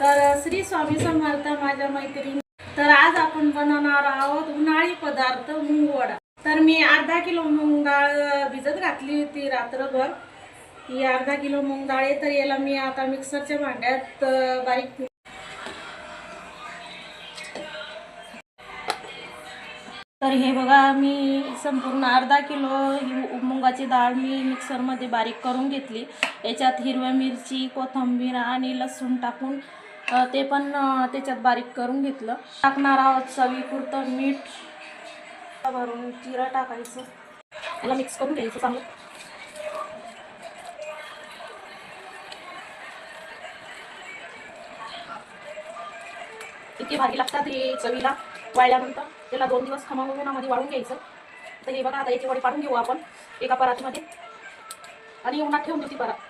तर श्री स्वामी समर्थ माझ्या मैत्रिणी. तर आज आपण बनवणार आहोत उन्हाळी पदार्थ मूग वडा. तर मी अर्धा किलो मूग डाळ भिजत घातली होती रात्रभर. ही अर्धा किलो मूग डाळ आहे. तर याला मी आता मिक्सरच्या भांड्यात बारीक. तर हे बघा, मी संपूर्ण अर्धा किलो मुगाची डाळ मी मिक्सरमध्ये बारीक करून घेतली. याच्यात हिरव्या मिरची, कोथिंबीर आणि लसूण टाकून ते पण त्याच्यात बारीक करून घेतलं. टाकणार आहोत चवीपुरतं मीठ, भरून जिरं टाकायचं. याला मिक्स करून घ्यायचं चांगलं. इतकी भारी लागतात ही चवीला. वाळल्यानंतर त्याला 2 दिवस खमंग उन्हामध्ये वाळून घ्यायचं. तर हे बघा, आता याची वडी पाडून घेऊ आपण एका परातीमध्ये आणि उन्हात ठेवून देऊ ती परात.